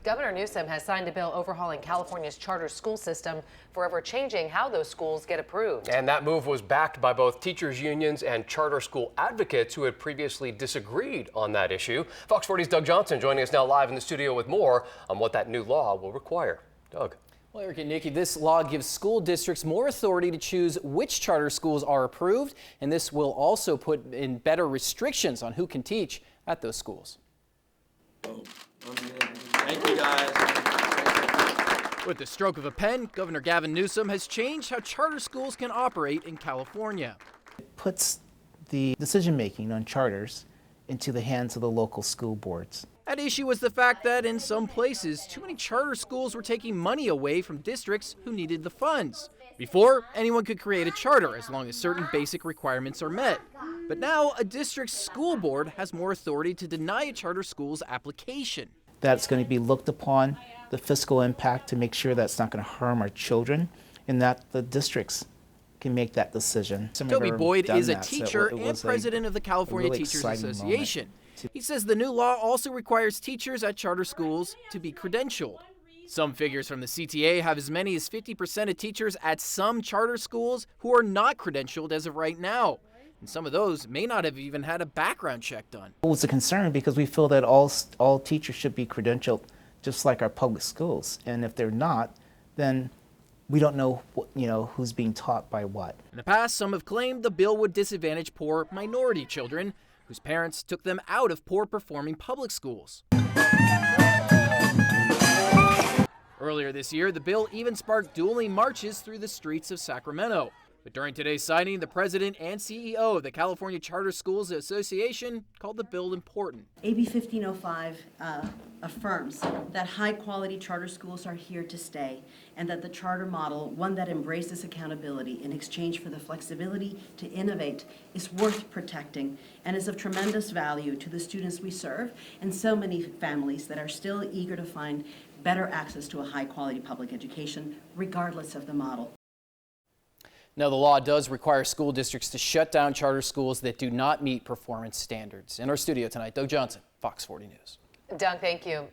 Governor Newsom has signed a bill overhauling California's charter school system, forever changing how those schools get approved. And that move was backed by both teachers unions and charter school advocates who had previously disagreed on that issue. Fox 40's Doug Johnson joining us now live in the studio with more on what that new law will require. Doug. Well, Eric and Nikki, this law gives school districts more authority to choose which charter schools are approved, and this will also put in better restrictions on who can teach at those schools. Thank you, guys. With the stroke of a pen, Governor Gavin Newsom has changed how charter schools can operate in California. It puts the decision-making on charters into the hands of the local school boards. At issue was the fact that in some places, too many charter schools were taking money away from districts who needed the funds. Before, anyone could create a charter as long as certain basic requirements are met. But now, a district's school board has more authority to deny a charter school's application. That's going to be looked upon, the fiscal impact, to make sure that's not going to harm our children, and that the districts can make that decision. Toby Boyd is a teacher and president of the California Teachers Association. He says the new law also requires teachers at charter schools to be credentialed. Some figures from the CTA have as many as 50% of teachers at some charter schools who are not credentialed as of right now. And some of those may not have even had a background check done. It was a concern because we feel that all teachers should be credentialed just like our public schools. And if they're not, then we don't know who's being taught by what. In the past, some have claimed the bill would disadvantage poor minority children whose parents took them out of poor-performing public schools. Earlier this year, the bill even sparked dueling marches through the streets of Sacramento. But during today's signing, the president and CEO of the California Charter Schools Association called the bill important. AB 1505 affirms that high-quality charter schools are here to stay, and that the charter model, one that embraces accountability in exchange for the flexibility to innovate, is worth protecting and is of tremendous value to the students we serve and so many families that are still eager to find better access to a high-quality public education, regardless of the model. Now, the law does require school districts to shut down charter schools that do not meet performance standards. In our studio tonight, Doug Johnson, Fox 40 News. Doug, thank you.